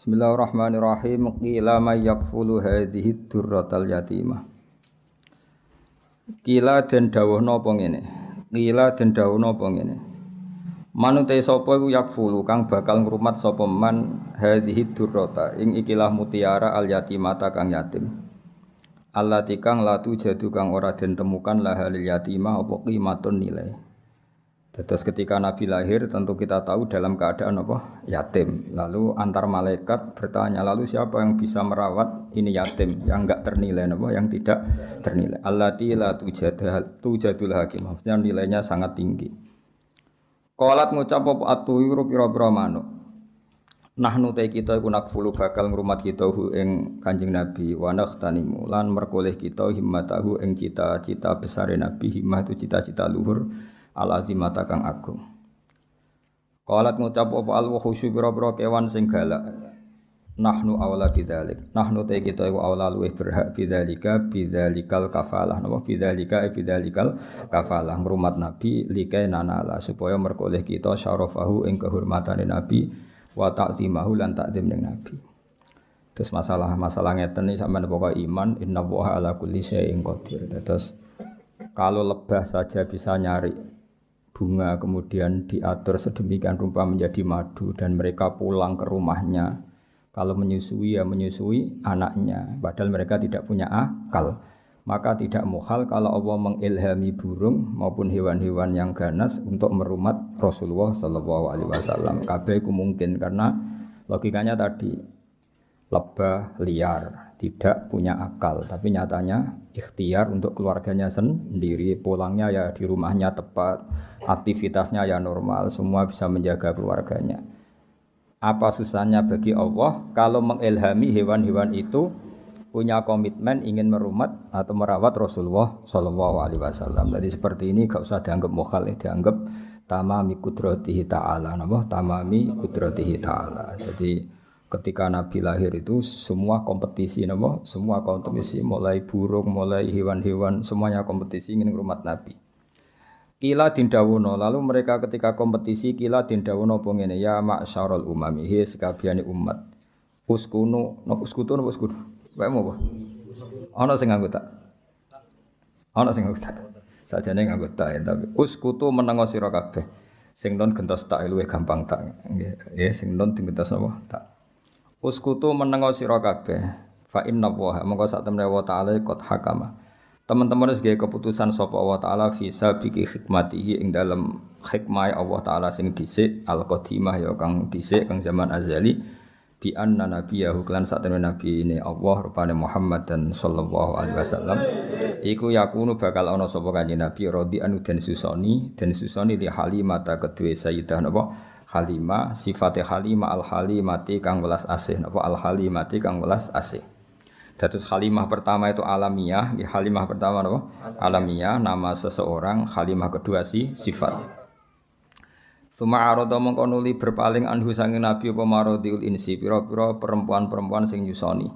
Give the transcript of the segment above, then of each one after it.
Bismillahirrahmanirrahim. Qila may yakfulu hadhihi durratal yatimah. Qila den dawuhna apa ngene. Qila den dawuhna apa ngene. Manute sapa iku yakfulu kang bakal ngrumat sapa man hadhihi durrata ing ikilah mutiara al yatimata kang yatim. Allati kang latu jadu kang ora den temukan lahal yatimah apa qimatun nilai. Terus ketika Nabi lahir tentu kita tahu dalam keadaan apa? Yatim. Lalu antar malaikat bertanya, lalu siapa yang bisa merawat ini yatim yang enggak ternilai apa? Yang tidak ternilai. Allati la tujadul hakim. Maksudnya nilainya sangat tinggi. Qalat ngucap apa atu pira-pira manuk. Nahnu ta kita iku nakfulu bakal ngrumat kita ing Kanjeng Nabi wa nakhtanimu lan merkoleh kita himmatahu ing cita-cita besare Nabi. Himmah itu cita-cita luhur al-azimata kang agung. Qalat ngucap apa al-wahusyu pira-pira kewan sing galak. Nahnu aula bidzalik. Nahnu ta kita iku aula luweh berhak bidzalikal kafalah. Napa bidzalikal kafalah ngrumat Nabi likai nanala supaya merkoleh kita syarafahu ing kehormatane Nabi wa ta'zimahu lan ta'zim ning Nabi. Terus masalah ngeten iki sampeyan pokok iman innallaha ala kulli syai'in qadir. Terus kalau lebah saja bisa nyari bunga kemudian diatur sedemikian rupa menjadi madu dan mereka pulang ke rumahnya. Kalau menyusui ya menyusui anaknya padahal mereka tidak punya akal. Maka tidak muhal kalau Allah mengilhami burung maupun hewan-hewan yang ganas untuk merumat Rasulullah sallallahu alaihi wasallam. Kabeh iku mungkin karena logikanya tadi lebah liar, tidak punya akal, tapi nyatanya ikhtiar untuk keluarganya sendiri, pulangnya ya di rumahnya tepat, aktivitasnya ya normal, semua bisa menjaga keluarganya. Apa susahnya bagi Allah kalau mengilhami hewan-hewan itu punya komitmen ingin merumat atau merawat Rasulullah sallallahu alaihi wasallam. Jadi seperti ini gak usah dianggap mukhal, dianggap tamami qudratihi ta'ala, napa? Tamami qudratihi ta'ala. Jadi ketika Nabi lahir itu semua kompetisi napa? Semua kompetisi mulai burung, mulai hewan-hewan semuanya kompetisi ingin merumat Nabi. Kila dindawuno, lalu mereka ketika kompetisi kila dindawuno apa ngene ya ma'syarul umami, he sekabehane umat. Uskunu, uskutu napa uskutu? Wae mau apa? Ana sing nganggo tak. Ana sing nganggo tak. Sajane nganggo tak tapi uskutu menengo sira kabeh. Sing non gentos tak luwih gampang tak. Nggih, sing non gentos apa? Tak. Uskutu menengo sira kabeh. Fa inna wa mongko sak temne wa ta'ala qad hakama. Teman-teman wis gawe keputusan sapa Allah taala visa biki hikmatihi ing dalam hikmah Allah taala sing dhisik al-qadimah ya kang dhisik kang zaman azali. Bi anna nabiyahu lan satene nabi ini Allah rupane Muhammad dan sallallahu alaihi wasallam iku yakunu bakal ana sapa kanjeng nabi radhi anu den susoni di Halimah ta kedue sayyidah napa Halimah sifate Halimah al Halimati kang welas asih napa al Halimati kang welas asih. Dados Halimah pertama itu alamiah, Halimah pertama napa alamiah nama seseorang, Halimah kedua sifat. Suma arada mongko nuli berpaling anhu sange nabi apa maradiul insi pira-pira perempuan-perempuan sing nyusoni.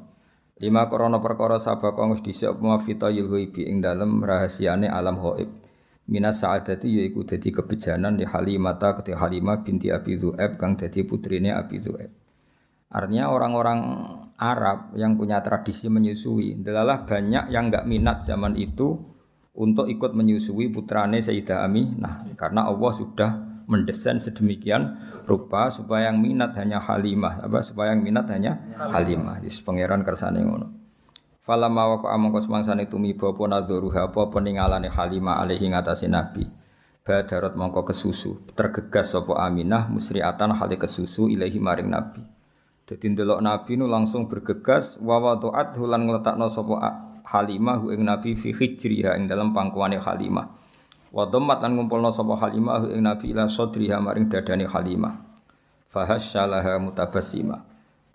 Lima krana perkara sabaka wis dhisik apa mafitayil ghaibi ing dalem rahasiane alam ghaib. Minas sa'adati yaiku dadi kebejanan di Halimata kete Halimah binti Abi Dzu'aib kang dadi putrine Abi Dzu'aib. Artinya orang-orang Arab yang punya tradisi menyusui, delalah banyak yang enggak minat zaman itu untuk ikut menyusui putrane Sayyidah Aminah karena Allah sudah mendesain sedemikian rupa supaya yang minat hanya Halimah, supaya yang minat hanya Halimah. Wis pangeran kersane ngono. Falamma waqa amangka semangsane tumiba apa nadzuruha apa peningalane Halimah alaihi ngatasi Nabi. Badarat mangka kesusu, tergegas sapa Aminah musriatan hale kesusu ilahi maring Nabi. Dadi ndelok Nabi nu langsung bergegas wa wa'at lan ngletakno sapa Halimah ing Nabi fi hijriha ing dalam pangkuane Halimah. Wa dhammat lan ngumpulna sapa Halimah ing Nabi ila sadriha maring dadane Halimah. Fahasyalaha mutabassima.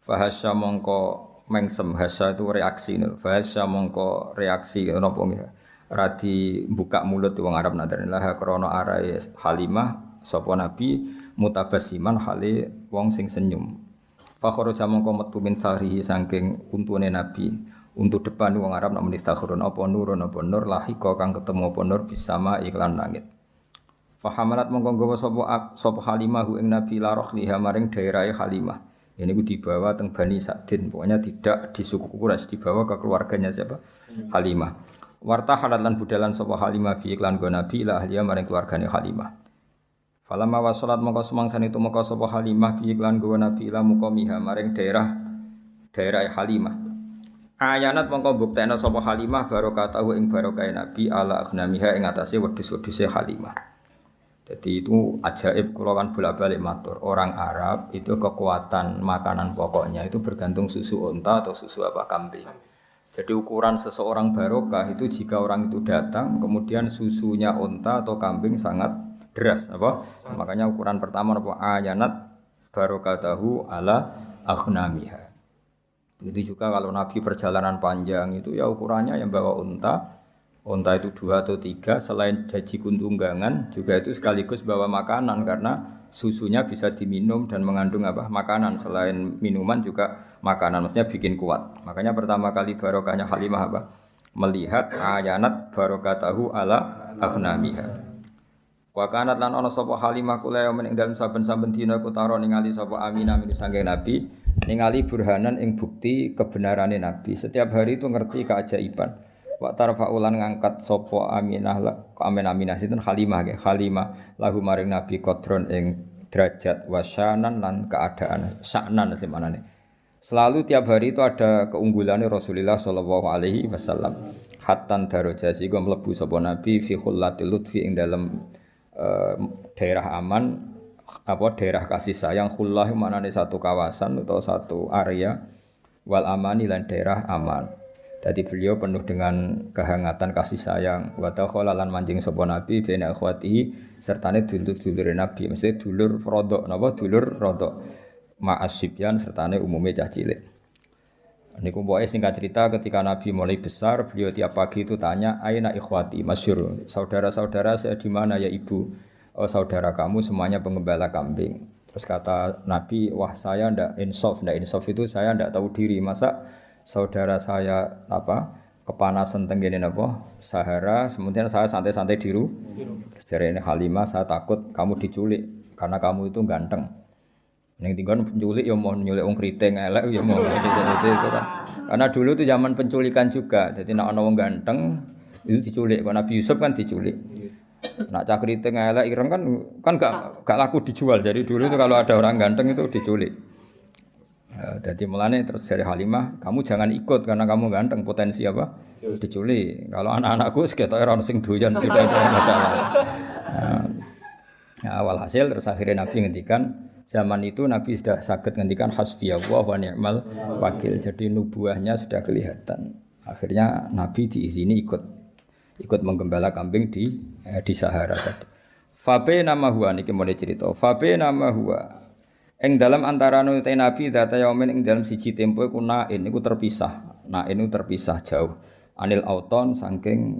Fahasya mongko mengsem hasya itu reaksi nil. Fahasya mongko reaksi napa nggih. Radi buka mulut wong Arab nadarilah krana arae Halimah sapa Nabi mutabassiman hale wong sing senyum. Fa kharaja mongko metu min sahrihi saking untune Nabi. Untuk depan wong Arab nak menistakhurun apa nur lahika kang ketemu apa nur bisama iklan langit. Fa hamalat mongko nggawa sapa Halimah ing Nabi la rohliha maring daerahe Halimah. Ini ku dibawa teng Bani Sa'din, pokoknya tidak di suku Quraisy, dibawa ke keluarganya siapa? Halimah. Wartahalat lan budalan sapa Halimah bi iklan go Nabi ila ahliya maring keluargane Halimah. Falamma wasalat mongko sumangsane tumeka sapa Halimah bi iklan go Nabi ila muqamiha maring daerah Halimah. Ayanat mongko buktekna sapa Halimah barokatahu ing barokahe Nabi ala aghnamiha ing atase wedhus-wedhuse Halimah. Jadi itu ajaib kalau kan bolak-balik matur. Orang Arab itu kekuatan makanan pokoknya itu bergantung susu unta atau susu apa kambing. Jadi ukuran seseorang barokah itu jika orang itu datang kemudian susunya unta atau kambing sangat deras apa? Makanya ukuran pertama apa? Ayanat barokatahu ala aghnamiha. Begitu juga kalau Nabi perjalanan panjang itu ya ukurannya yang bawa unta. Unta itu 2 atau 3, selain gaji kuntunggangan juga itu sekaligus bawa makanan karena susunya bisa diminum dan mengandung apa makanan, selain minuman juga makanan, maksudnya bikin kuat. Makanya pertama kali barokahnya Halimah apa? Melihat ayanat barokatahu ala aghnamiha. Wa kanat lan ana sapa Halimah kula ing dalem saben-saben dina kutaro ningali sapa Aminah min sange Nabi, ningali burhanan ing bukti kebenarane Nabi. Setiap hari itu ngerti keajaiban. Wa tarfa'ulan ngangkat sapa Aminah Aminah sinten Halimah nggih Halimah lahu maring Nabi qadron ing derajat wasyanan lan keadaan saknan semanane. Selalu tiap hari itu ada keunggulannya Rasulullah sallallahu alaihi wasallam. Hattan darajasi go mlebu sapa Nabi fi khullatil lutfi ing dalam daerah aman apa daerah kasih sayang khullah manane satu kawasan atau satu area wal amani lan daerah aman. Jadi beliau penuh dengan kehangatan kasih sayang. Wa takhala lan manjing sapa Nabi bena akhwatihi sertane dulur-dulure Nabi, mesti dulur rodok napa dulur rodok. Ma'asibyan sertane umume cah cilik. Niku pokoke singkat cerita ketika Nabi mulai besar, beliau tiap pagi itu tanya, "Aina ikhwati?" Masyhur. Saudara-saudara saya di mana ya Ibu? Oh, saudara kamu semuanya pengembala kambing. Terus kata Nabi, "Wah, saya ndak insaf itu saya ndak tahu diri. Masa saudara saya apa kepanasan tenggene napa Sahara, kemudian saya santai-santai di rumah. Jare Halimah, saya takut kamu diculik karena kamu itu ganteng. Ning tinggon penculik ya mau nyulik wong kriting elek ya mau itu kan. Karena dulu itu zaman penculikan juga. Jadi nek ana wong ganteng itu diculik. Kok Nabi Yusuf kan diculik. Nak cah kriting elek ireng kan gak laku dijual. Jadi dulu itu kalau ada orang ganteng itu diculik. Jadi mulane terus dari Halimah, kamu jangan ikut karena kamu ganteng, potensi apa? Diculik. Kalau anak-anakku seketoke ora ono sing doyan tidak ada masalah. Awal hasil terus akhirnya Nabi ngendikan zaman itu Nabi sudah saged ngendikan hasbiyallah wa ni'mal wakil. Jadi nubuahnya sudah kelihatan. Akhirnya Nabi diizini ikut menggembala kambing di Sahara tadi. Fabe nama huwa niki mulai cerita. Fabe nama huwa ing dalam antara nutai Nabi data yaumin ing dalam siji tempo iku nain iku terpisah. Nain iku terpisah jauh. Anil auton saking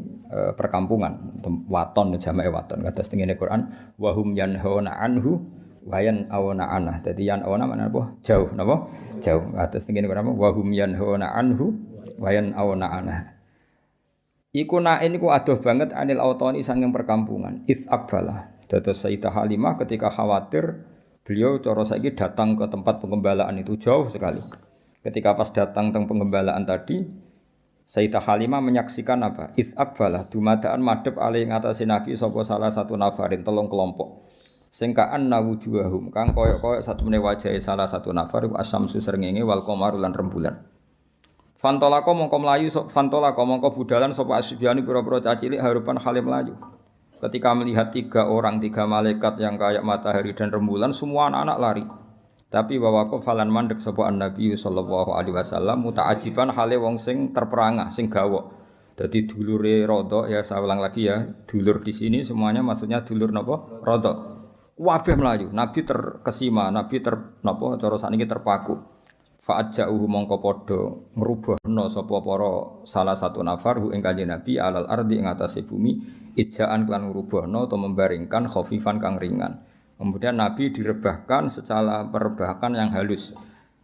perkampungan, waton jamake waton. Kados tengene Quran wa hum yanhauna anhu wa yan'auna anah. Dadi yan'auna maknane apa? Jauh napa? Jauh. Kados tengene Quran wa hum yanhauna anhu wa yan'auna anah. Iku nain iku adoh banget anil autoni saking perkampungan. Its akbala. Dados Sayyidah Halimah ketika khawatir beliau cara saiki datang ke tempat pengembalaan itu jauh sekali. Ketika pas datang teng pengembalaan tadi, Sayyidah Halimah menyaksikan apa? Its akbalah dumadaan madhep ali ing atase Nabi sapa salah satu nafarin telung kelompok. Sing kaan nawujuhum kang koyok-koyok satemene wajahe salah satu nafar iku asyamsu srengenge wal qamaru lan rembulan. Fantolako mongko mlayu fantolako mongko budalan sapa asbiani pira-pira cacilik harupan halim mlayu. Ketika melihat 3 malaikat yang kayak matahari dan rembulan, semua anak-anak lari. Tapi wawako falan mandek sapa Nabi sallallahu alaihi wasallam muta'ajiban hale wong sing terperangah, sing gawok. Dadi dulure rodok ya saya ulang lagi ya, dulur di sini semuanya maksudnya dulur napa? Rodok. Kabeh mlayu, Nabi terkesima, Nabi napa cara sakniki terpaku. Fa'ajauhu mongko padha ngrubahna sapa para salah satu nafar ing Kanjeng Nabi alal ardi ing atase bumi ijaan kelan ngrubahna atau membaringkan khafifan kang ringan. Kemudian Nabi direbahkan secara perebahan yang halus.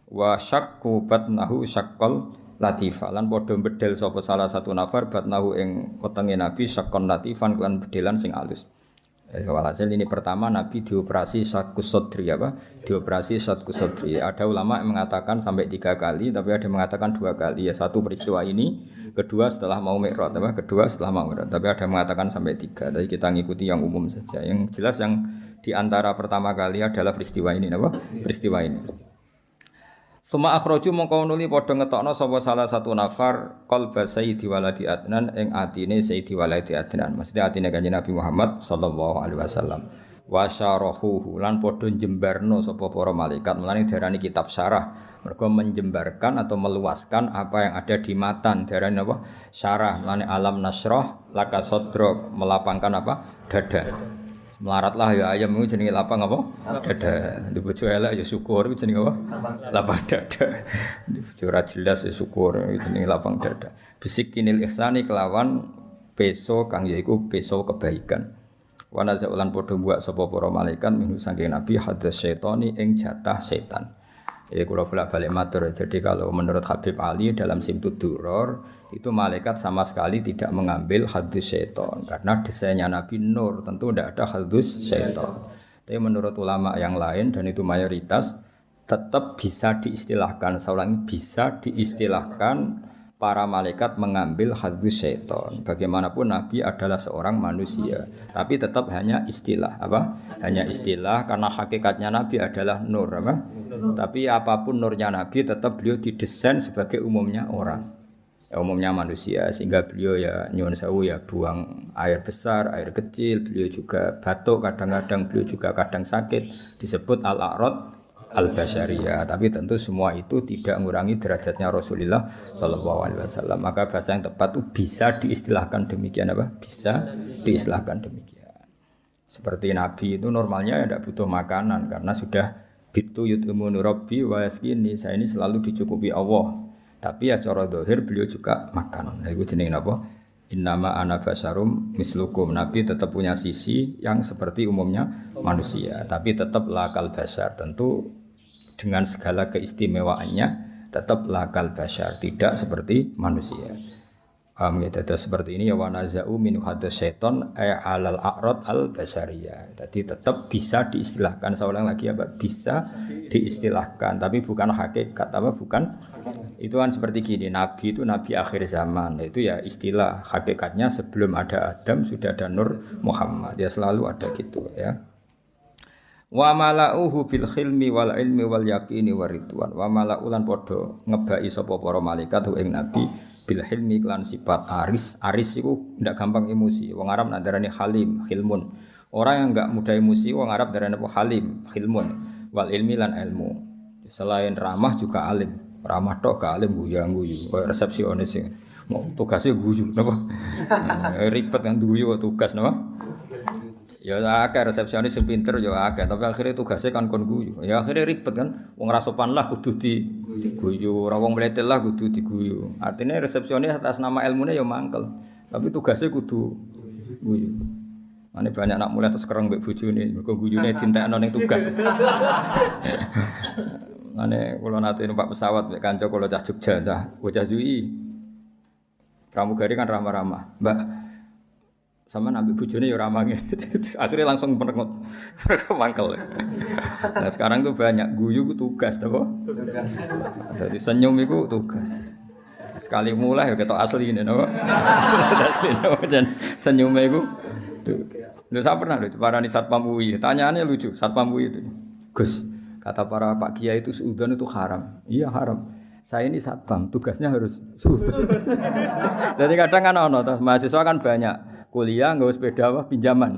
Wa syaqqu batnahu syaqqal latifa lan padha bedel sapa salah satu nafar batnahu ing wetenge Nabi syaqqan latifan kelan bedelan sing halus. Walhasil ini pertama Nabi dioperasi Syaqus Sodri apa? Dioperasi Syaqus Sodri. Ada ulama yang mengatakan sampai 3 kali, tapi ada yang mengatakan 2 kali. Ya satu peristiwa ini, kedua setelah mau Mi'raj, apa? Kedua setelah mau Mi'raj. Tapi ada yang mengatakan sampai 3. Jadi kita ngikuti yang umum saja. Yang jelas yang di antara pertama kali adalah peristiwa ini, apa? Peristiwa ini. Suma akhraju mongko nuli padha ngetokno sapa salah satu nafar qalba sayyidi waladi adnan ing atine sayyidi waladi adnan. Maksudnya atine Kanjeng Nabi Muhammad sallallahu alaihi wasallam. Wa syarahuhu lan padha njembarno sapa para malaikat. Mulane diarani kitab syarah. Mergo menjembarkan atau meluaskan apa yang ada di matan. Diarani apa? Syarah. Mulane alam nasrah laka sadrak, melapangkan apa? Dada. Melaratlah ya ayam itu jenenge lapang apa? Dada. Di bojo elek ya syukur itu jenenge apa? Lapang dada. Di bojo ora jelas ya syukur itu jenenge lapang dada. Bisikinil ihsani kelawan peso kang yaiku peso kebaikan. Wa nazaulan padha buak sapa para malaikat minhu saking nabi hadas syaitani ing jatah setan. Ya kula bolak-balik matur. Jadi kalau menurut Habib Ali dalam Simtud Duror itu malaikat sama sekali tidak mengambil hadus syaitan karena desainnya Nabi Nur tentu tidak ada hadus syaitan. Tapi menurut ulama yang lain dan itu mayoritas tetap bisa diistilahkan, saya ulangi bisa diistilahkan para malaikat mengambil hadus syaitan. Bagaimanapun Nabi adalah seorang manusia, tapi tetap hanya istilah apa? Hanya istilah karena hakikatnya Nabi adalah nur apa? Tapi apapun nurnya Nabi tetap beliau didesain sebagai umumnya orang. Ya, umumnya manusia sehingga beliau ya nyuwun sewu ya buang air besar, air kecil, beliau juga batuk kadang-kadang, beliau juga kadang sakit disebut al-a'rad al-basyariyah. Tapi tentu semua itu tidak mengurangi derajatnya Rasulullah sallallahu alaihi wasallam. Maka bahasa yang tepat itu bisa diistilahkan demikian apa? Bisa diistilahkan demikian. Seperti Nabi itu normalnya ya tidak butuh makanan karena sudah bitu yut'imuni rabbi wa yaskini, saya ini selalu dicukupi Allah. Tapi ya secara zahir beliau juga makan. Nah, itu jenenge napa? Innama ana basyarum mislukum. Nabi tetap punya sisi yang seperti umumnya manusia, tapi tetap lakal basyar. Tentu dengan segala keistimewaannya tetap lakal basyar, tidak seperti manusia. Gitu seperti ini ya wa nazau min hadas syaiton alal a'rad al basyariyah. Jadi tetap bisa diistilahkan, saya ulang lagi apa? Bisa diistilahkan, tapi bukan hakikat apa? Bukan. Itu kan seperti gini, Nabi itu Nabi akhir zaman, itu ya istilah, hakikatnya sebelum ada Adam sudah ada Nur Muhammad, ya selalu ada gitu ya. Wa mala'uhu bil khilmi wal ilmi wal yaqini waridwan. Wa mala'ulan padha ngebai sapa para malaikat ing Nabi bil hilmi lan sifat aris iku ndak gampang emosi. Wong Arab nak darani halim, hilmun. Orang yang enggak mudah emosi wong Arab darani apa? Halim, hilmun. Wal ilmi lan ilmu. Selain ramah juga alim. Ramah tok gak alim guyu-guyu, koyo resepsionis sing mau tugasnya guyu napa? Ribet kan guyu tugas napa? Ya akeh resepsionis sing pinter ya akeh, tapi akhirnya tugasnya kan kon guyu. Ya akhirnya ribet kan, wong ra sopan lah kudu diguyu, ora wong mletel lah kudu diguyu. Artinya resepsionis atas nama ilmune ya mangkel, tapi tugasnya kudu guyu. Ane banyak anak mulai terus kereng mbek bojone, mergo guyune dintekno ning tugas. Ane kula nate numpak pesawat mek kanca kula cah Jogja, cah bocah UI. Pramugari kan ramah-ramah. Mbak sampean ambek bojone ya ramah ngene. Akhirnya langsung merengut. Mangkel. Nah, sekarang tuh banyak guyu ku tugas napa? Jadi senyum iku tugas. Sekali mulai ya ketok asli ini napa? Dan senyume iku lho saya pernah lho parani Satpam UI. Tanyaannya lucu, Satpam UI itu. Gus, kata para Pak Kiai itu suudzon itu haram. Iya haram. Saya ini satpam, tugasnya harus suudzon. Jadi kadang kan ono mahasiswa kan banyak kuliah nggawa sepeda apa pinjaman.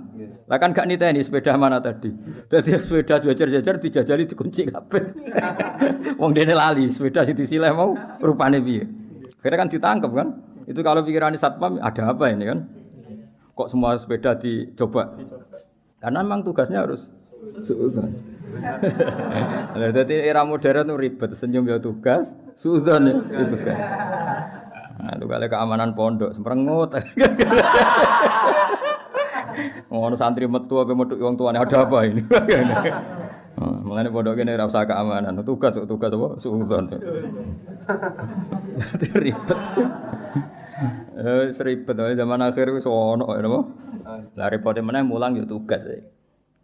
Lah kan gak niteni sepeda mana tadi. Dadi sepeda jejer-jejer dijajali dikunci kabeh. Wong dene lali, sepeda sing disileh mau rupane piye. Akhirnya kan ditangkap kan. Itu kalau pikiran satpam ada apa ini kan? Kok semua sepeda dicoba? Karena memang tugasnya harus suudzon. Jadi era modern itu ribet, senyum ya tugas, suudzon ya tugas. Nah, itu kali keamanan pondok, semperengut. Ngono santri metu apa metu wong tuane ada apa ini? Mulane pondok kene ora usah keamanan, tugas apa? Suudzon. Jadi ribet. Seribet zaman akhir wis ono napa. Lah repote meneh mulang yo tugas.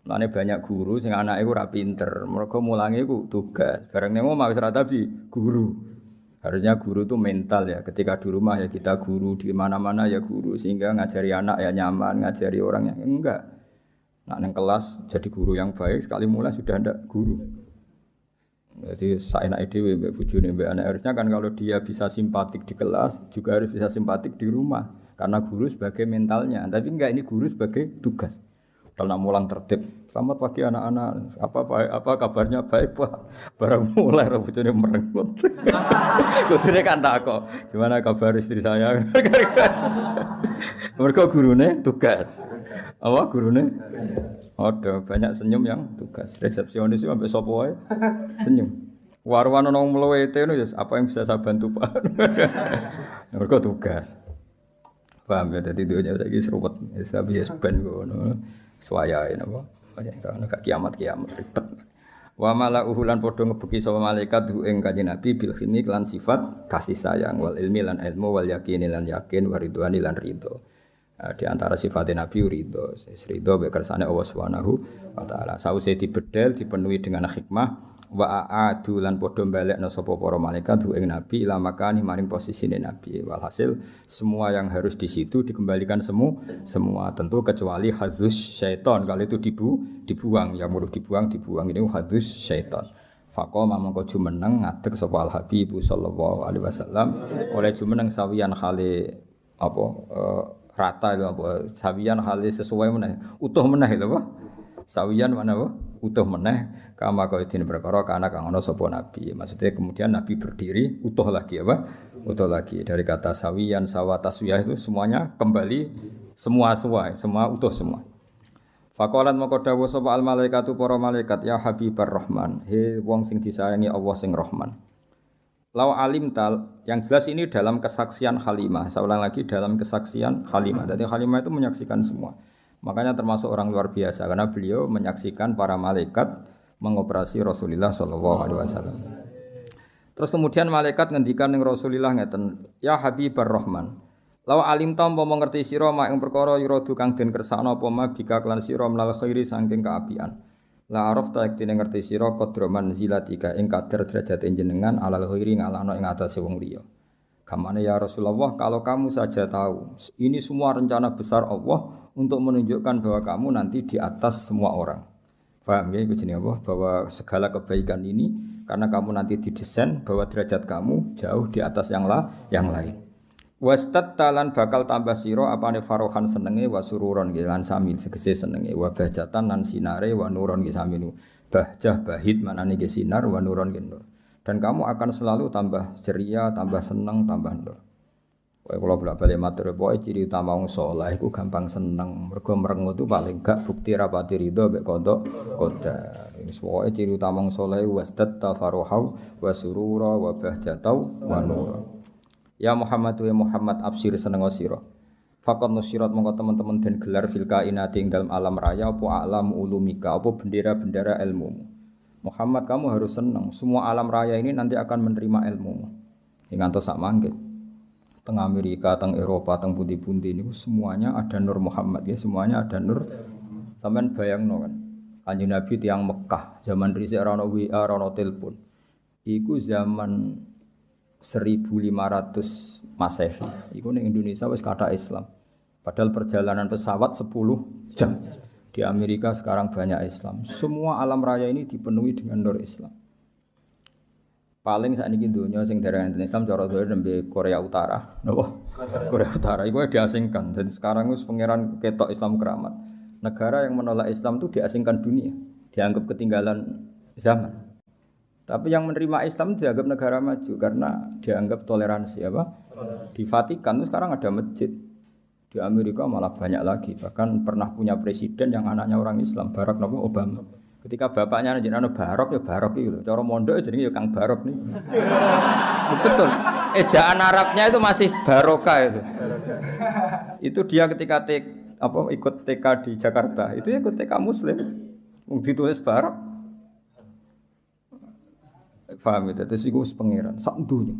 Mane banyak guru sing anake ora pinter, mergo mulange iku tugas. Bareng ning omah wis ra guru. Harusnya guru itu mental ya. Ketika di rumah ya kita guru, di mana-mana ya guru sehingga ngajari anak ya nyaman, ngajari orang yang enggak. Nak neng kelas jadi guru yang baik sekali mulai sudah ndak guru. Jadi saenake dhewe mbek bojone mbek anak harusnya kan kalau dia bisa simpatik di kelas juga harus bisa simpatik di rumah karena guru sebagai mentalnya. Tapi enggak ini guru sebagai tugas. Kalau nak mulang tertib, selamat pagi anak-anak. Apa kabarnya baik Pak? Barang mulai bojone merengut. Bojone kan tak kok. Gimana kabar istri saya? Mergo gurune tugas. Apa gurune? Ada banyak senyum yang tugas. Resepsionis itu sampai sapa wae senyum. Warwan ono mlewete ngono apa yang bisa saya bantu Pak? Mergo tugas. Paham ya dadi dunya saiki seruwet. Wis habis ben ngono. Suwayae napa karena gak kiamat ribet wa mala'uhu lan padha ngebeki sapa malaikat ing kanjeng Nabi bil khini lan sifat kasih sayang wal ilmi lan ilmu wal yakin lan yakin wa ridwani lan ridho. Di antara sifat Nabi ridho ridho mek kersane Allah Subhanahu wa taala sause dibedhel dipenuhi dengan hikmah wa aadu lan padha balekna sapa para malaikat ing Nabi ila makani maring posisine Nabi. Walhasil semua yang harus di situ dikembalikan semua tentu kecuali hadzus syaitan kalau itu dibuang yang perlu dibuang ini hadzus syaitan. Faqama mangko jumeneng ngadeg sapa al Habib sallallahu alaihi wasallam oleh jumeneng sawiyan hale apa rata apa sawiyan hale sesuai meneh utuh meneh lho apa sawiyan mana apa utuh meneh kama kaya dene perkara kana kang ana sapa nabi. Maksudnya kemudian nabi berdiri utuh lagi apa? Utuh lagi dari kata sawiyan sawa taswiyah itu semuanya kembali semua utuh semua. Faqalat maka dawuh sapa al malaikatu para malaikat ya habibar rahman he wong sing disayangi Allah sing rahman. Lau alim tal yang jelas ini dalam kesaksian Halimah. Saya ulang lagi dalam kesaksian Halimah. Jadi Halimah itu menyaksikan semua. Makanya termasuk orang luar biasa karena beliau menyaksikan para malaikat mengoperasi Rasulullah sallallahu alaihi wasallam. Terus kemudian malaikat ngendikan ning Rasulullah ngeten, "Ya Habibar Rahman, law alim ta umpama ngerti sira mak ing perkara yuradu kang den kersakno apa ma bika klan sira mlal khairi saking kaapian. La araf ta yektine ngerti sira qadraman zilatika ing kadar derajat jenengan alal khairi ngalano ing atase wong liya." Kamane ya Rasulullah, kalau kamu saja tahu, ini semua rencana besar Allah untuk menunjukkan bahwa kamu nanti di atas semua orang. Paham ya, itu jenis apa? Bahwa segala kebaikan ini karena kamu nanti didesain bahwa derajat kamu jauh di atas yang lain. Wastad talan bakal tambah siro apane farohan senenge wa sururon lan sami segese senenge wa bahjatan lan sinare wa nuron ge saminu. Bahjah bahid manane ge sinar wa nuron ge nur. Dan kamu akan selalu tambah ceria, tambah seneng, tambah nur. Kalau bolak-balik matur pokoke ciri utama wong saleh iku gampang seneng. Mergo merengut itu paling gak bukti rapati ridho mek kodok qadar. Wis pokoke ciri utama wong saleh wasdat tafaruhau wa surura wa bahjatau wa nur. Ya Muhammad wa Muhammad absir seneng sira. Faqad nusirat mongko teman-teman den gelar fil kainati ing dalam alam raya apa alam ulumika apa bendera-bendera ilmumu. Muhammad kamu harus seneng. Semua alam raya ini nanti akan menerima ilmumu. Ing ngantos sak mangke. Teng Amerika, teng Eropa, teng pundi-pundi ini semuanya ada Nur Muhammad ya, semuanya ada Nur. Sampeyan bayangno kan. Kanjeng Nabi tiyang Mekah, zaman dhisik ora ono WA, ora ono telepon. Iku zaman 1500 Masehi. Iku ning Indonesia wis kathah Islam. Padahal perjalanan pesawat 10 jam. Di Amerika sekarang banyak Islam. Semua alam raya ini dipenuhi dengan nur Islam. Paling saat ini dunia sing darah Islam cara doa nembe Korea Utara, napa? Korea Utara itu diasingkan. Jadi sekarang itu pangeran ketok Islam keramat. Negara yang menolak Islam itu diasingkan dunia, dianggap ketinggalan zaman. Tapi yang menerima Islam dianggap negara maju karena dianggap toleransi apa? Di Vatikan itu sekarang ada masjid. Di Amerika malah banyak lagi. Bahkan pernah punya presiden yang anaknya orang Islam, Barack Obama. Ketika bapaknya jenenge Barok ya Barok itu. Cara mondok jenenge ya Kang Barok nih. Betul. Ejaan Arabnya itu masih Barokah itu. Itu dia ketika ikut TK di Jakarta, itu ikut TK Muslim. Ditulis Barok. Paham itu? Terus iku pangeran sak dunya.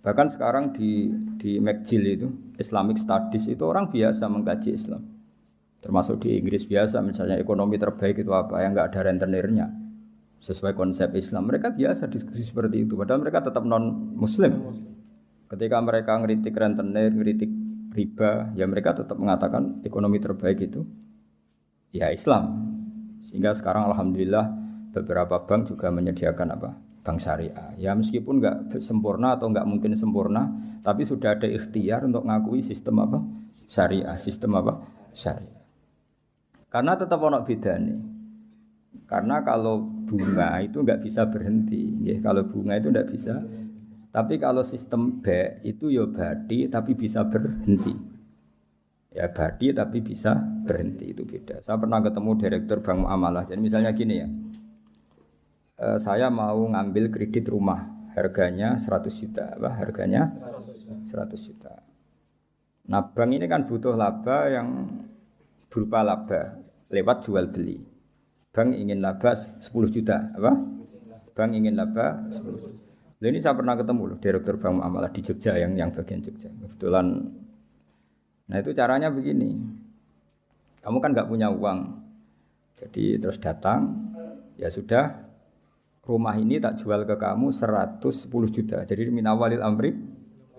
Bahkan sekarang di McGill itu Islamic Studies itu orang biasa mengkaji Islam. Termasuk di Inggris biasa misalnya ekonomi terbaik itu apa yang enggak ada rentenirnya. Sesuai konsep Islam mereka biasa diskusi seperti itu padahal mereka tetap non muslim. Ketika mereka ngeritik rentenir, ngeritik riba, ya mereka tetap mengatakan ekonomi terbaik itu ya Islam. Sehingga sekarang alhamdulillah beberapa bank juga menyediakan apa? Bank syariah. Ya meskipun enggak sempurna atau enggak mungkin sempurna, tapi sudah ada ikhtiar untuk ngakui sistem apa? Syariah, sistem apa? Syariah. Karena tetap ono bedane. Karena kalau bunga itu enggak bisa berhenti, ya, kalau bunga itu enggak bisa. Tapi kalau sistem B itu ya badi tapi bisa berhenti. Ya badi tapi bisa berhenti itu beda. Saya pernah ketemu direktur bank muamalah. Jadi misalnya gini ya. Saya mau ngambil kredit rumah, harganya 100 juta, harganya 100 juta. Nah, bank ini kan butuh laba yang berupa laba lewat jual beli. Bank ingin laba 10 juta, Bank ingin laba 10 juta. Lalu ini saya pernah ketemu loh, direktur bank muamalah di Jogja yang bagian Jogja. Kebetulan. Nah, itu caranya begini. Kamu kan nggak punya uang. Jadi terus datang, ya sudah rumah ini tak jual ke kamu 110 juta. Jadi minawalil amri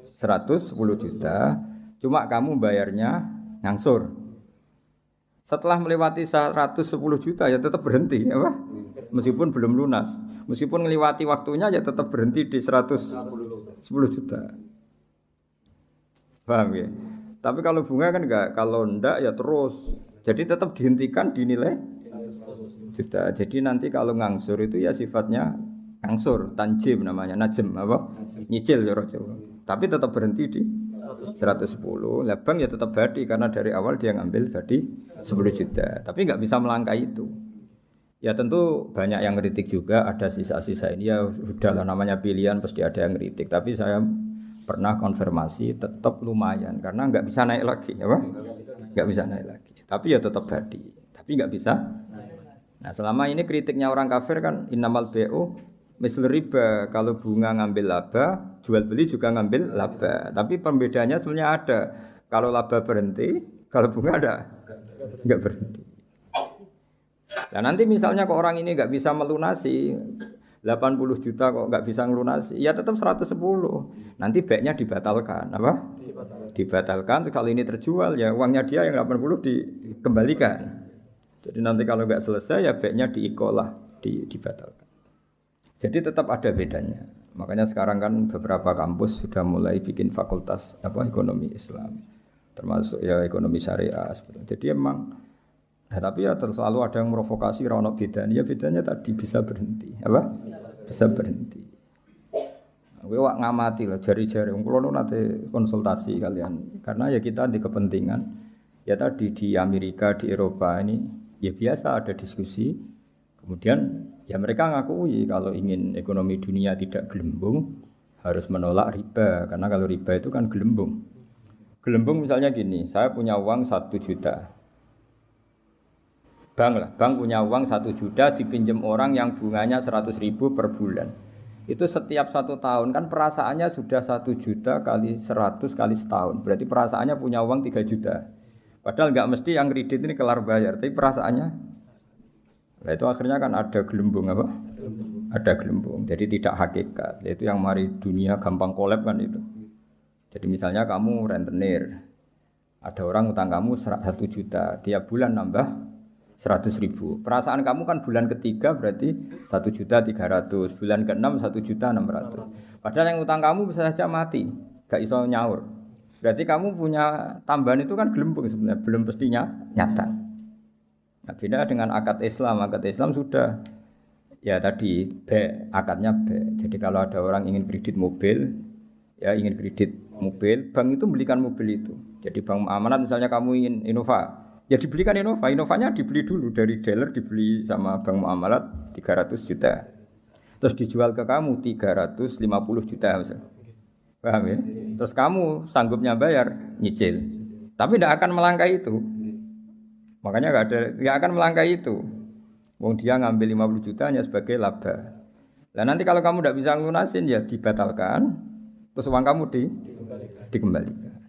110 juta. Cuma kamu bayarnya ngangsur. Setelah melewati 110 juta ya tetap berhenti, meskipun belum lunas. Meskipun melewati waktunya ya tetap berhenti di 110 juta. Paham ya? Tapi kalau bunga kan enggak, kalau enggak ya terus. Jadi tetap dihentikan dinilai juta. Jadi nanti kalau ngangsur itu ya sifatnya ngangsur, tanjim namanya, najem nyicil ya Jawa. Tapi tetap berhenti di 110. Lah bank ya tetap badi karena dari awal dia ngambil badi 10 juta. Tapi enggak bisa melangkahi itu. Ya tentu banyak yang ngeritik juga, ada sisa-sisa ini ya udahlah namanya pilihan pasti ada yang ngeritik. Tapi saya pernah konfirmasi tetap lumayan karena enggak bisa naik lagi, Enggak bisa naik lagi. Tapi ya tetap badi. Tapi enggak bisa. Nah, selama ini kritiknya orang kafir kan innamal bai'u misl riba, kalau bunga ngambil laba, jual beli juga ngambil laba. Tapi perbedaannya sebenarnya ada. Kalau laba berhenti, kalau bunga enggak berhenti. Nah, nanti misalnya kok orang ini enggak bisa melunasi 80 juta kok enggak bisa melunasi, ya tetap 110. Nanti baiknya dibatalkan, Dibatalkan, kalau ini terjual ya uangnya dia yang 80 dikembalikan. Jadi nanti kalau enggak selesai ya baiknya diikolah, dibatalkan. Jadi tetap ada bedanya. Makanya sekarang kan beberapa kampus sudah mulai bikin fakultas ekonomi Islam, termasuk ya ekonomi syariah. Jadi emang, nah, tapi ya selalu ada yang merovokasi ronok bedanya. Ya bedanya tadi bisa berhenti, Bisa berhenti. Kowe wak ngamati lah jari-jari. Kulo nanti konsultasi kalian, karena ya kita di kepentingan. Ya tadi di Amerika, di Eropa ini ya biasa ada diskusi. Kemudian ya mereka ngakui kalau ingin ekonomi dunia tidak gelembung harus menolak riba, karena kalau riba itu kan gelembung. Gelembung misalnya gini, saya punya uang 1 juta. Bank punya uang 1 juta dipinjam orang yang bunganya 100.000 per bulan. Itu setiap 1 tahun kan perasaannya sudah 1 juta kali 100 kali setahun. Berarti perasaannya punya uang 3 juta. Padahal enggak mesti yang kredit ini kelar bayar, tapi perasaannya. Nah, itu akhirnya kan ada gelembung Ada gelembung. Jadi tidak hakikat. Itu yang mari dunia gampang kolab kan itu. Jadi misalnya kamu rentenir. Ada orang utang kamu 1 juta, tiap bulan nambah 100.000. Perasaan kamu kan bulan ketiga berarti 1.300.000, bulan ke-6 1.600.000. Padahal yang utang kamu bisa saja mati, gak iso nyaur. Berarti kamu punya tambahan itu kan gelembung sebenarnya, belum pastinya nyata. Nah, beda dengan akad Islam sudah ya tadi B, akadnya B. Jadi kalau ada orang ingin kredit mobil, bank itu belikan mobil itu. Jadi bank amanat misalnya kamu ingin Innova, ya dibelikan Innova. Innovanya dibeli dulu dari dealer, dibeli sama bank muamalat 300 juta. Terus dijual ke kamu 350 juta misalnya. Paham ya? Terus kamu sanggupnya bayar, nyicil. Tapi tidak akan melangkahi itu. Makanya tidak akan melangkahi itu. Wong dia ngambil 50 juta hanya sebagai laba. Nah nanti kalau kamu tidak bisa lunasin ya dibatalkan. terus uang kamu dikembalikan.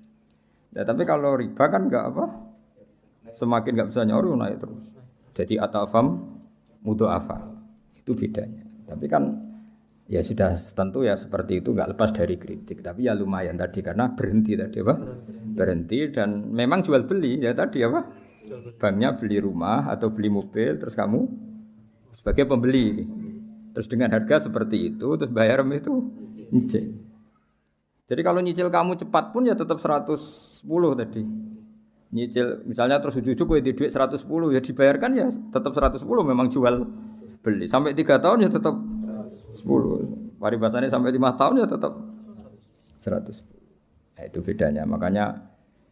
Ya, tapi kalau riba kan enggak apa? Semakin enggak bisa nyoru naik terus. Jadi atafam mudha'afa. Itu bedanya. Tapi kan ya sudah tentu ya seperti itu enggak lepas dari kritik. Tapi ya lumayan tadi karena berhenti tadi apa? Berhenti dan memang jual beli ya tadi apa? Banknya beli rumah atau beli mobil terus kamu sebagai pembeli. Terus dengan harga seperti itu terus bayar itu nyicil. Jadi kalau nyicil kamu cepat pun ya tetap 110 tadi. Nyicil misalnya terus ujug-ujug kowe di duit 110 ya dibayarkan ya tetap 110 memang jual beli. Sampai 3 tahun ya tetap 10. Paribasannya sampai 5 tahun ya tetap 110. Nah, itu bedanya. Makanya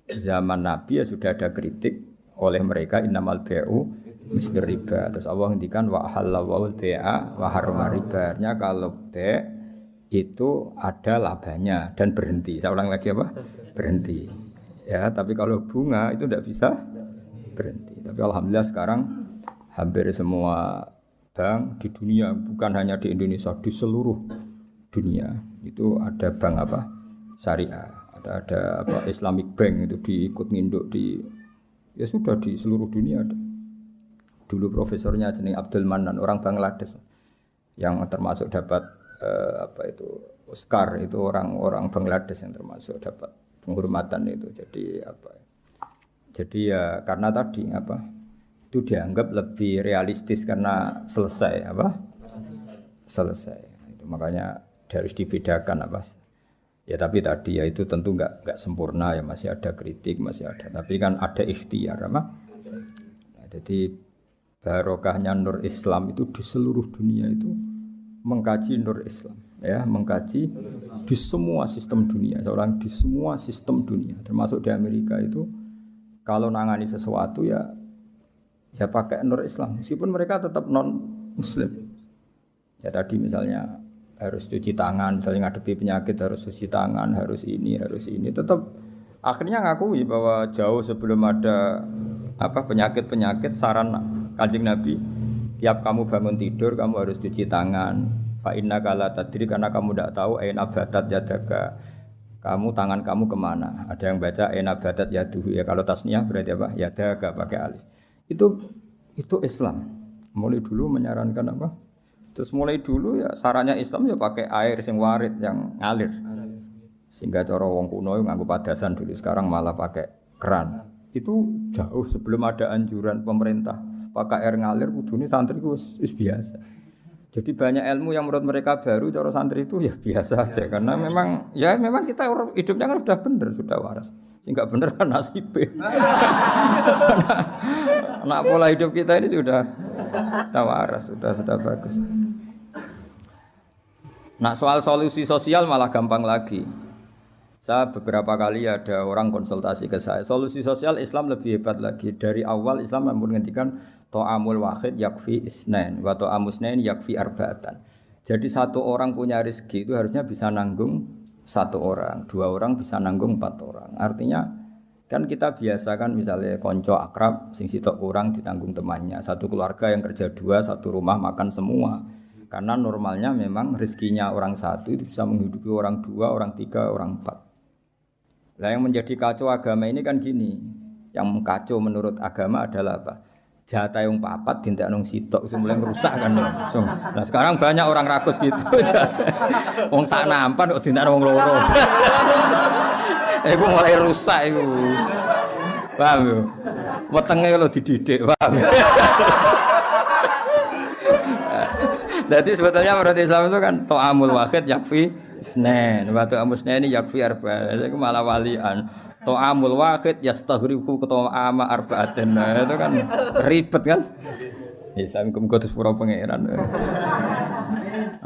zaman Nabi ya sudah ada kritik oleh mereka innamal bai'u mislir riba. Terus Allah ngendikan wa halallahu al-bai'a wa harrama riba. Artinya kalau bai' itu ada labanya dan berhenti. Saya ulang lagi apa? Berhenti. Ya, tapi kalau bunga itu tidak bisa berhenti. Tapi alhamdulillah sekarang hampir semua bank di dunia, bukan hanya di Indonesia, di seluruh dunia itu ada bank apa? Syariah. Ada apa? Islamic Bank itu diikut nginduk di ya sudah di seluruh dunia ada. Dulu profesornya jeneng Abdul Manan, orang Bangladesh yang termasuk dapat apa itu Oscar, itu orang Bangladesh yang termasuk dapat penghormatan itu. Jadi apa? Jadi ya karena tadi apa? Itu dianggap lebih realistis karena selesai apa? Selesai. Itu makanya harus dibedakan apa? Ya tapi tadi ya itu tentu enggak sempurna ya, masih ada kritik, masih ada. Tapi kan ada ikhtiar apa? Nah, jadi barokahnya Nur Islam itu di seluruh dunia itu mengkaji Nur Islam, ya mengkaji di semua sistem dunia, seorang di semua sistem dunia, termasuk di Amerika itu kalau nangani sesuatu ya pakai Nur Islam, meskipun mereka tetap non Muslim. Ya tadi misalnya harus cuci tangan, misalnya ngadepi penyakit harus cuci tangan, harus ini, tetap akhirnya ngakui bahwa jauh sebelum ada apa penyakit saran Kanjeng Nabi. Tiap kamu bangun tidur kamu harus cuci tangan. Fa innaka la tadri, karena kamu tidak tahu aina batat yadaka. Kamu tangan kamu kemana? Ada yang baca aina batat yaduhu ya, kalau tasniyah berarti apa? Yadaka pakai alif. Itu Islam. Mulai dulu menyarankan apa? Terus mulai dulu ya sarannya Islam ya pakai air sing warid yang ngalir. Sehingga cara wong kuno nganggo padasan dulu, sekarang malah pakai keran. Itu jauh sebelum ada anjuran pemerintah pakai air ngalir, kudune santri ku wis biasa. Jadi banyak ilmu yang menurut mereka baru, cara santri itu ya biasa aja karena memang kita hidupnya kan sudah benar, sudah waras. Sing enggak bener kan nasibe. Nah, pola hidup kita ini sudah waras, sudah bagus. Nah, soal solusi sosial malah gampang lagi. Saya beberapa kali ada orang konsultasi ke saya. Solusi sosial Islam lebih hebat lagi. Dari awal Islam menghentikan ta'amul wahid yakfi isnain wa ta'amus isnain yakfi arba'atan. Jadi satu orang punya rezeki itu harusnya bisa nanggung satu orang, dua orang bisa nanggung 4 orang. Artinya kan kita biasa kan misalnya konco akrab sing sitok kurang ditanggung temannya. Satu keluarga yang kerja 2, satu rumah makan semua. Karena normalnya memang rezekinya orang satu itu bisa menghidupi orang 2, orang 3, orang 4. Nah yang menjadi kacau agama ini kan gini. Yang kacau menurut agama adalah apa? Jatah yang papat dintek nang sitok mulai merusak kan. Nah sekarang banyak orang rakus gitu. Wong sak nampan kok dintek wong loro. Iku mulai rusak iku. Paham yo. Wetenge kalau dididik, paham. Jadi sebetulnya menurut Islam itu kan ta'amul wahid yakfi isnain, wa ta'amul isnain yakfi arba'an. Itu malah walian. Ta'amul wahid yastaghriqu ta'ama arba'atin. Itu kan ribet kan? Ya saya kudu pura pangeran.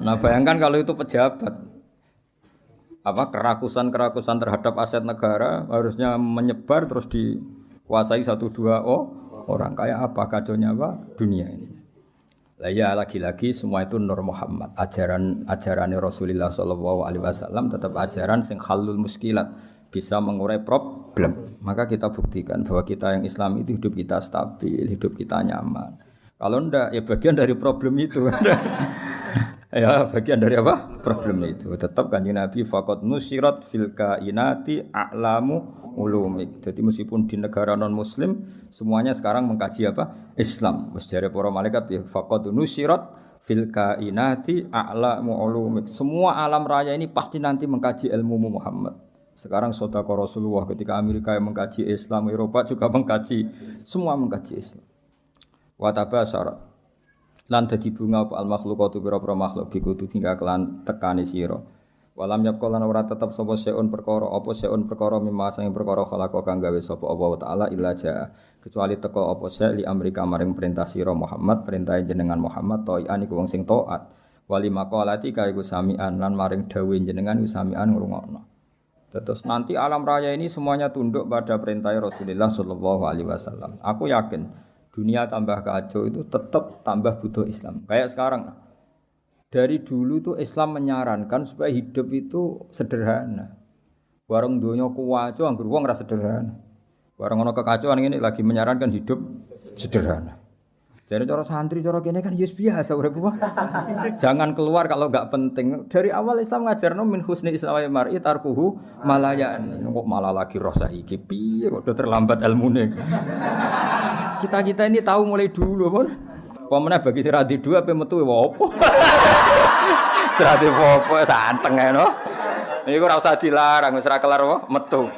Nah, bayangkan kalau itu pejabat. Apa kerakusan terhadap aset negara harusnya menyebar terus dikuasai 1-2 orang, kayak apa kacaunya apa dunia ini. Lah ya lagi-lagi semua itu Nur Muhammad, ajaran Rasulullah sallallahu alaihi wasallam tetap ajaran sing halul muskilat, bisa mengurai problem. Maka kita buktikan bahwa kita yang Islam itu hidup kita stabil, hidup kita nyaman. Kalau ndak ya bagian dari problem itu. Ya, bagian dari apa? Problem itu. Tetap Kanjeng Nabi faqad nusirat fil kainati a'lamu ulumik. Jadi meskipun di negara non muslim semuanya sekarang mengkaji apa? Islam. Wis jare para malaikat ya faqad nusirat fil kainati a'lamu ulumik. Semua alam raya ini pasti nanti mengkaji ilmu Muhammad. Sekarang sedekah Rasulullah ketika Amerika yang mengkaji Islam, Eropa juga mengkaji, semua mengkaji Islam. Wa tabasyarat lan dadi bunga apa al makhluqatu pira-pira makhluk bikutu hingga kelan tekani sira walam yaqul lan ora tetep sapa seun perkara apa seun perkara mimma sing perkara khalaqa kang gawe sapa Allah taala illa jaa kecuali teka apa se li amrika maring perintah sira Muhammad perintah jenengan Muhammad ta'ian iku wong sing taat wali maqalati ka iku samian lan maring dawuh jenengan iku samian ngrungokno. Terus nanti alam raya ini semuanya tunduk pada perintah Rasulullah sallallahu alaihi wasallam. Aku yakin dunia tambah kacau itu tetap tambah butuh Islam. Kayak sekarang. Dari dulu itu Islam menyarankan supaya hidup itu sederhana. Warung donya kuwaco anggur wong ora sederhana. Warung ana kekacauan ini lagi menyarankan hidup sederhana. Jadi cara santri cara kene kan yes biasa urip wae. Jangan keluar kalau enggak penting. Dari awal Islam ngajarno min husni islamil mar'i tarkuhu malayan. Kok malah lagi roh saiki piye kok terlambat ilmune. Kita ini tahu mulai dulu pun. Pemene bagi sirati dua apa metu opo? Sirati opo santeng ae no. Iku ora usah dilarang wis ora kelar apa metu.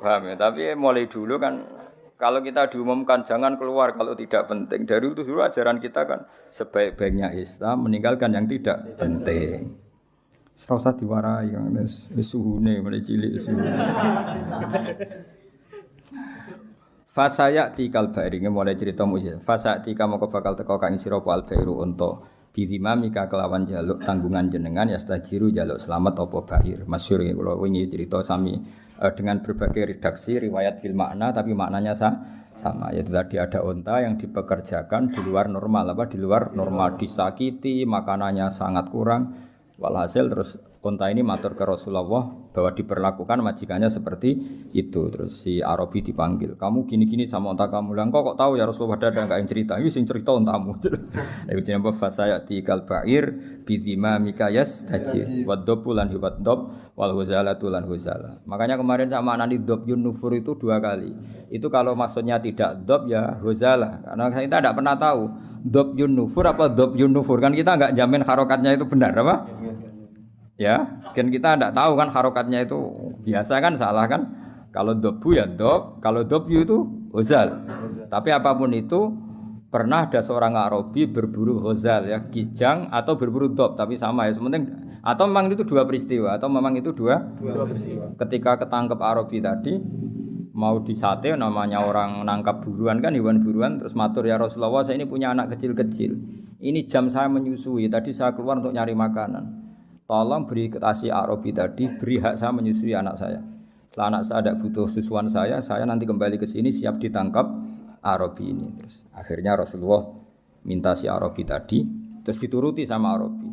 Paham ya? Tapi mulai dulu kan kalau kita diumumkan jangan keluar kalau tidak penting. Dari itu dulu ajaran kita kan sebaik-baiknya Islam meninggalkan yang tidak penting. Ora usah diwarai kan wis suhune mulai cilik suhune. Fasaya tikal bairi mulai cerita mujizat. Fasaya tika moko bakal teko kang sira al bairu unta. Bidimamika kelawan jaluk tanggungan jenengan ya stajiru jaluk selamat apa bair. Masyhur iki kula wingi cerita sami dengan berbagai redaksi riwayat fil makna tapi maknanya sama yaitu tadi ada unta yang dipekerjakan di luar normal di luar normal disakiti makanannya sangat kurang walhasil terus unta ini matur ke Rasulullah bahwa diperlakukan majikannya seperti itu terus si Arabi dipanggil kamu gini-gini sama unta kamu lah kok tahu ya Rasulullah ada enggak yang cerita ini sing cerita untamu itu jenenge fasayati kal ba'ir bidima mikayas tajir waddob lan hiwaddob wal huzalatu lan huzala makanya kemarin sama anani dob yun nufur itu 2 kali itu kalau maksudnya tidak dob ya huzala karena kita tidak pernah tahu dob yun nufur apa dob yun nufur kan kita enggak jamin harokatnya itu benar apa ya, kan kita tidak tahu kan harokatnya itu biasa kan salah kan? Kalau dobu ya dob, kalau dobyu itu hozal. Tapi apapun itu pernah ada seorang Arabi berburu hozal ya, kijang atau berburu dob, tapi sama ya. Sementing atau memang itu 2 peristiwa atau memang itu dua peristiwa. Ketika ketangkep Arabi tadi mau disate namanya orang nangkap buruan kan hewan buruan terus matur ya Rasulullah saya ini punya anak kecil-kecil. Ini jam saya menyusui, tadi saya keluar untuk nyari makanan. Tolong beri kasih Arabi tadi, beri hak saya menyusui anak saya. Setelah anak saya tidak butuh susuan saya nanti kembali ke sini siap ditangkap Arabi ini. Terus akhirnya Rasulullah minta si Arabi tadi, terus dituruti sama Arabi.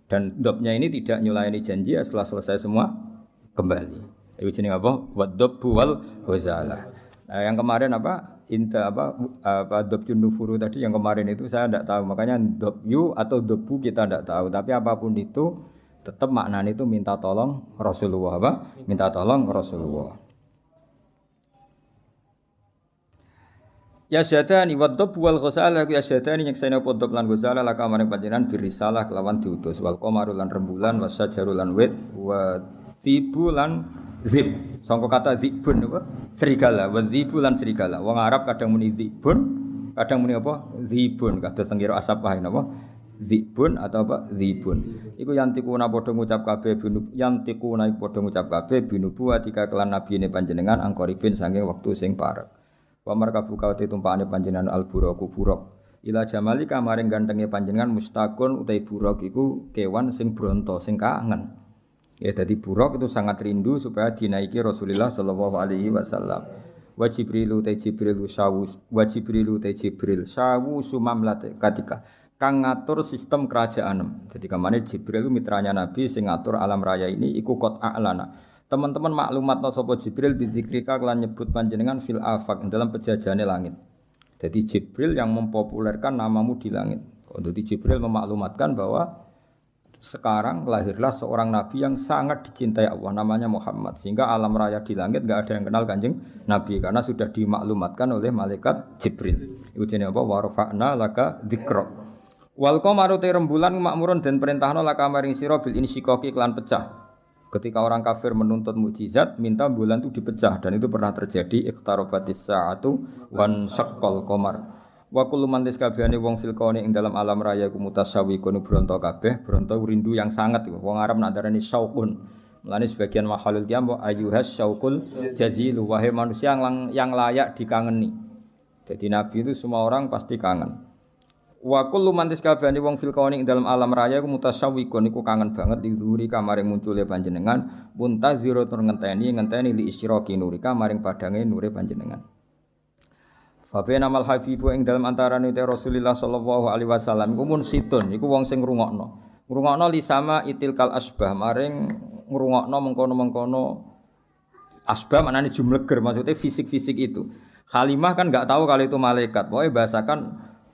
Dan dobnya ini tidak nyulaini janji setelah selesai semua kembali. Itu jenenge apa? Waddobu wal huzalah. Nah, yang kemarin apa? Dobjun nufuru tadi yang kemarin itu saya tidak tahu. Makanya dobyu atau dobu kita tidak tahu. Tapi apapun itu tetap maknanya itu minta tolong Rasulullah apa? Minta tolong Rasulullah. Ya syadani waddob wal ghusala ya syadani nyekseni podop lan ghusala laka maring panjenengan birisalah kelawan diutus wal qamaru lan rembulan wasyajaru lan wit wa tibu lan zib. Sangka kata zibun apa? Serigala, wa zibu lan serigala. Wong Arab kadang muni zibun, kadang muni apa? Zibun. Kados teng kira asap wae napa? Zibun atau apa? Zibun. Iku yantikuna padha ngucap kabeh yantikuna padha ngucap kabeh binubu atika kelan nabine panjenengan angkoripin saking wektu sing parek. Wa markabu kawate tumpakane panjenengan alburaku buruk. Ila jamalika maring gantenge panjenengan mustaqun utai buruk iku kewan sing bronto sing kangen. Ya dadi buruk itu sangat rindu supaya dinaiki Rasulullah sallallahu alaihi wasallam. Wa Jibrilu ta Jibril sawu sumamlate katika kang ngatur sistem kerajaan. Jadi kemana Jibril itu mitranya Nabi sing ngatur alam raya ini iku qot a'lana. Teman-teman maklumatna sapa Jibril bidzikrika kelan nyebut panjenengan fil afaq dalam pejajane langit. Jadi Jibril yang mempopulerkan namamu di langit. Untuk Jibril memaklumatkan bahwa sekarang lahirlah seorang nabi yang sangat dicintai Allah, namanya Muhammad. Sehingga alam raya di langit enggak ada yang kenal Kanjeng Nabi karena sudah dimaklumatkan oleh malaikat Jibril. Iku jenenge apa? Wa rafa'na laka dzikra. Wal qamaru rembulan makmurun dan perintahna laka maring sira bil insyikaki klan pecah. Ketika orang kafir menuntut mukjizat, minta bulan itu dipecah dan itu pernah terjadi iqtarabatis sa'atu wan syaqqal qamar. Wa kullu man kabehane wong fil kauni ing dalam alam raya ku mutasawwiqun bronto kabeh, bronto rindu yang sangat. Wong Arab nak darani syauqun. Mulane sebagian makhlul qiyam ayyuhas syauqul jazilu, wahai manusia yang layak dikangeni. Jadi nabi itu semua orang pasti kangen. Wa kullu man kabehane wong fil kauni ing dalam alam raya ku mutasawwiqun iku kangen banget dihuri kamaring muncule panjenengan, muntaziro tur ngenteni li isyraqi nurika maring padange nure panjenengan. Fabena mal habibu ing dalam antarane Rasulullah sallallahu alaihi wasallam iku mun situn iku wong sing ngrungokno. Ngrungokno li sama itilkal asbah maring ngrungokno mengkono-mengkono asbah maknane jumleger maksudnya fisik-fisik itu. Halimah kan enggak tahu kalau itu malaikat. Pokoke bahasakan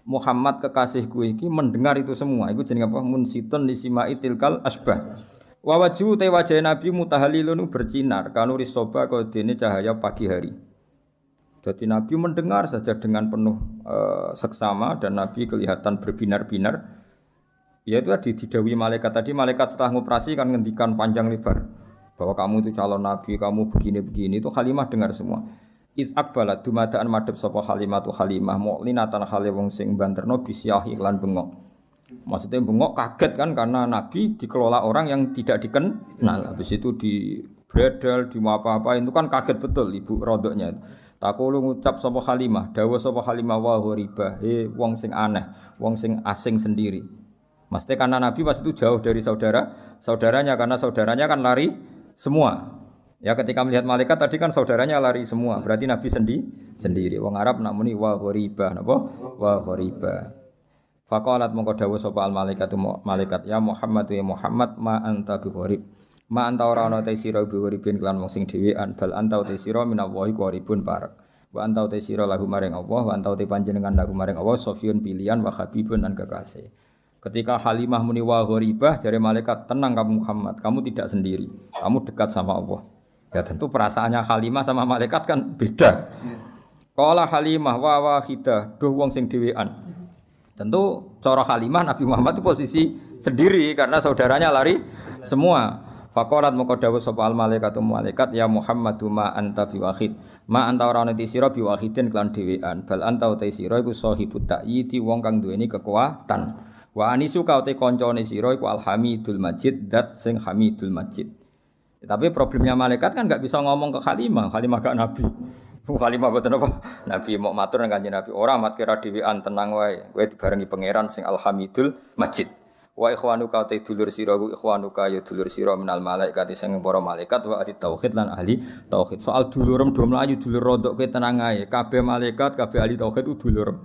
Muhammad kekasihku iki mendengar itu semua. Iku jenenge apa? Mun situn li sama itilkal asbah. Wa wajhu te wajah Nabi mutahalilun bersinar kanuri soba kaya dene cahaya pagi hari. Jadi Nabi mendengar saja dengan penuh seksama dan Nabi kelihatan berbinar-binar. Ya itu tadi didawi malaikat tadi, malaikat setelah ngoperasi kan ngendikan panjang lebar bahwa kamu itu calon Nabi, kamu begini-begini. Itu Halimah dengar semua. Iz aqbalat dumadaan madhep sapa Halimah tu Halimah mu'linatan hale wong sing banterno bisyah iklan bengok. Maksudnya bengok kaget kan karena Nabi dikelola orang yang tidak dikenal. Habis itu di bredel, di apa-apa itu kan kaget betul ibu rodoknya itu. Takulu ngucap sapa Halimah, dawuh sapa Halimah wa ghariba, wong sing aneh, wong sing asing sendiri. Maksudnya karena Nabi pas itu jauh dari saudaranya karena saudaranya kan lari semua. Ya ketika melihat malaikat tadi kan saudaranya lari semua, berarti Nabi sendiri. Wong Arab nak muni wa ghariba, napa? Wa ghariba. Faqalat mongko dawuh sapa al malaikat ya Muhammad ya Muhammad ma anta bi gharib. Ma anta ora ana te sira biuripin kelan wong sing dhewean bal anta te sira minallahi qaribun parak wa anta te sira lahu maring Allah wa anta te panjenengan lahu maring Allah sofiyun pilihan wa habibun lan kekasih. Ketika Halimah muni wa gharibah jare malaikat tenang kamu Muhammad, kamu tidak sendiri, kamu dekat sama Allah. Ya tentu perasaannya Halimah sama malaikat kan beda. Qala Halimah wa wahidah duh wong sing dhewean. Tentu cara Halimah Nabi Muhammad itu posisi sendiri karena saudaranya lari semua. Faqalat moko dawuh sapa al malaikatu malaikat ya Muhammadu ma anta biwahid. Ma anta ora ana sira biwahidin kelan dhewean. Bal anta uta sira iku sahibut ta'yiti wong kang duweni kekuatan. Wa anisu ka uta kancane sira iku alhamidul majid dat sing hamidul majid. Tapi problemnya malaikat kan enggak bisa ngomong ke Halimah gak nabi. Halimah boten apa? Nabi mau matur nang Kanjeng Nabi, ora mat kira dhewean tenang wae. Kowe dibarengi pangeran sing alhamidul majid. Wa ikhwanuka ta dulur sira ku ikhwanuka ya dulur sira minal malaikat sing para malaikat wa ahli tauhid lan ahli tauhid. Soal dulurem do mlayu dulur rodok ke tenang ae. Kabeh malaikat, kabeh ahli tauhid ku dulurem.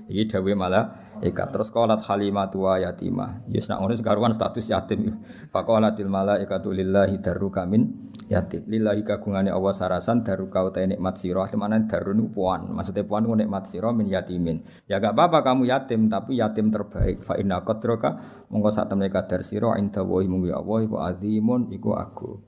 Iki dawuh malaikat. Terus qalat Halimatu wa yatimah. Yes nak ngono sekaruan status yatim. Faqalatil malaikatu lillahi darruka min yatim. Lillahi kagungane Allah sarasan darruka uta nikmat sira. Mana darun puan. Maksudnya puan ku nikmat sira min yatimin. Ya enggak apa-apa kamu yatim tapi yatim terbaik. Fa inna qadraka monggo sak temene kadar sira inda wa munggu Allah iku azimun iku agung.